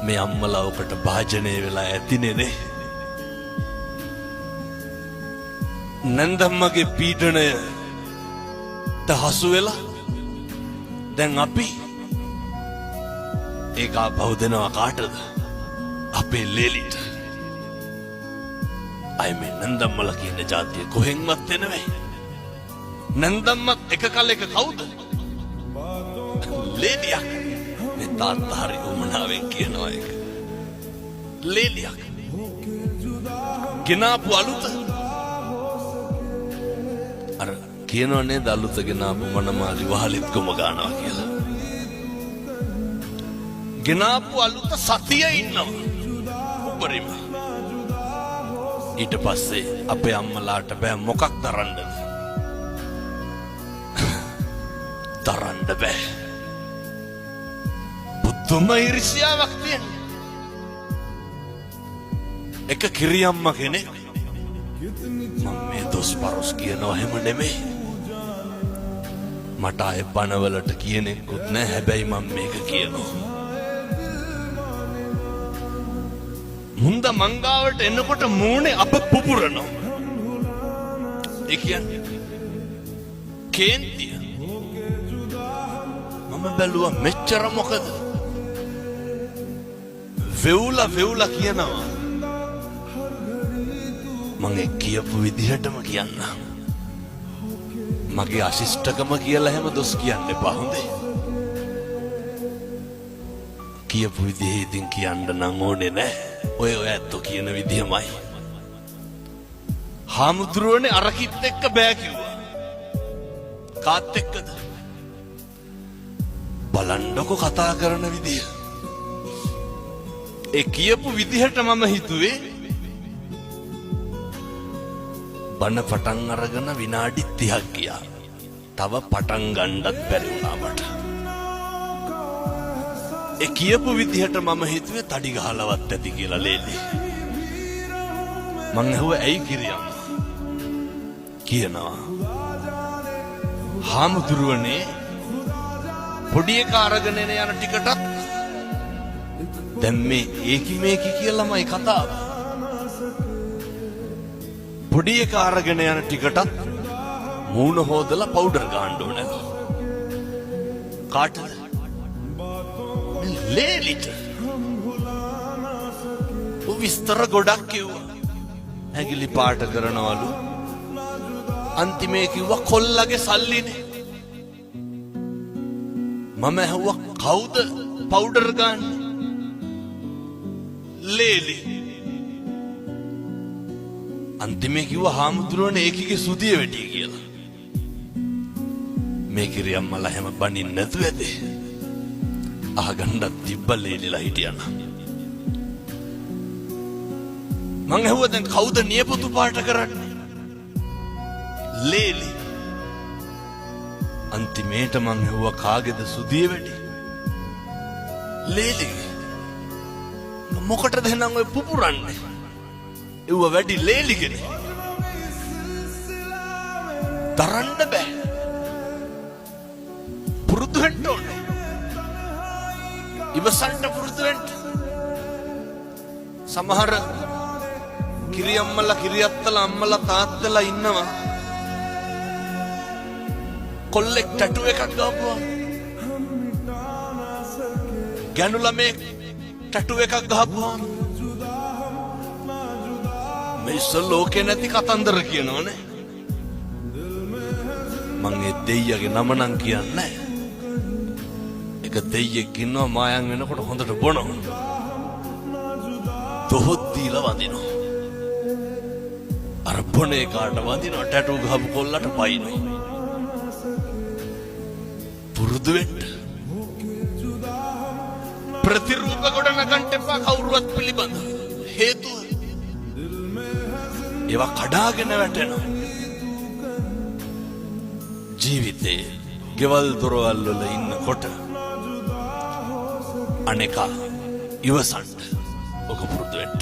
මේ අම්මලා ඔකට භාජනය වෙලා ඇතිනේ. නන්දම්මගේ පීඩනයට හසු වෙලා දැන් අපි ඒක ආපහු දෙනවා කාටද? අපේ ලේලිට. අය මේ නන්දම්මලා කියන જાතිය කොහෙන්වත් නෙවෙයි. නන්දම්මත් එක කලෙක කවුද? ලේලියක්. මේ තාත්තා හරි උමනාවෙන් කියනවා ඒක. ලේලියක්. ගෙනාපු අලුත අර කියනවා නේද අලුත ගෙනාපු මනමාලි වහලෙත් කොම ගන්නවා කියලා. ගෙනාපු අලුත සතිය ඉන්නවා. උපරිම. ඊට පස්සේ අපේ අම්මලාට බෑ මොකක් තරන්නද? තරන්න බෑ. බුදුම ඉරිසියාවක් තියෙන. එක කිරියම්ම කෙනෙක් මම මේ දොස් පරොස් කියනවා හැම නෙමෙයි. මට ආයේ බනවලට කියනෙකුත් නෑ. හැබැයි මම මේක කියනවා. මුන්ද මංගාවට එනකොට මූණේ අප පුපුරනවා. ඒ කියන්නේ කේන්තිය. මම බැලුවා මෙච්චර මොකද? වෙවුලා කියනවා. මම කියපු විදිහටම කියන්න. මගේ අශිෂ්ටකම කියලා හැම දොස් කියන්න එපා හොඳේ. කියපු විදිහේ ඉතින් කියන්න නම් ඕනේ නෑ. ඔය ඇත්තෝ කියන විදිහමයි. හාමුදුරුවනේ අරකිත් එක්ක බෑ කිව්වා. කාත් එක්කද? බලන්නකො කතා කරන විදිහ. ඒ කියපු විදිහට මම හිතුවේ බණ පටන් අරගෙන විනාඩි 30ක් ගියා. තව පටන් ගන්නත් බැරි වුණා මට. ඒ කියපු විදිහට මම හිතුවේ තඩි ගහලවත් ඇති කියලා ලේලි. මං ඇහුවා ඇයි කිරියම්? කියනවා හාමුදුරුවනේ පොඩි එක අරගෙන යන ටිකටත් දැන් මේ ඒකි මේකි කියලාමයි කතාව. පොඩි එක අරගෙන යන ටිකටත් මූණ හොදලා පවුඩර් ගන්න ඕනේ. කාටද? ලේලිට. විස්තර ගොඩක් කිව්වා. ඇඟිලි පාට කරනවලු. අන්තිමේ කිව්වා කොල්ලගේ සල්ලිනේ. මම ඇහුවා කවුද පවුඩර් ගන්න? ලේලි. අන්තිමේ කිව්වා හාමුදුරුවනේ ඒකිගේ සුදිය වැඩි කියලා. මේ කිරියම්මලා හැම බණින් නැතු ඇතේ. අහගන්නත් තිබ්බ ලේලිලා හිටියන. මං ඇහුවා දැන් කවුද නියපොතු පාට කරන්නේ? ලේලි. අන්තිමේට මං ඇහුවා කාගේද සුදිය වැඩි? ලේලි. මොකටද එහෙනම් ඔය පුපුරන්නේ? ඒව වැඩි ලේලිගනේ. තරන්න බෑ. පුරුදු වෙන්න ඕනේ. ඉවසන්න පුරුදු වෙන්න. සමහර කිරියම්මලා කිරියත්තලා අම්මලා තාත්තලා ඉන්නවා. කොල්ලෙක් ටැටු එකක් ගහපුවා. ගෑනු ළමෙක් ටැටු එකක් ගහපුවා. මේස ලෝකේ නැති කතන්දර කියනෝනේ. මං ඒ දෙයියගේ නම නම් කියන්නේ. එක දෙයියෙක් ඉන්නවා මායන් වෙනකොට හොඳට බොනවා. තොහොත් දීලා වඳිනවා. අර බොනේ කාට වඳිනවා ටැටු ගහපු කොල්ලට පයින්නවා. පුරුදු වෙන්න. ප්‍රතිරූප ගොඩ නගන්න එපා කවුරුවත් පිළිබඳ. හේතුව ඒවා කඩාගෙන වැටෙනවා. ජීවිතේ ගෙවල් දොරවල් වල ඉන්නකොට අනේක ඉවසන්න ඔක පුරුදු වෙන්න.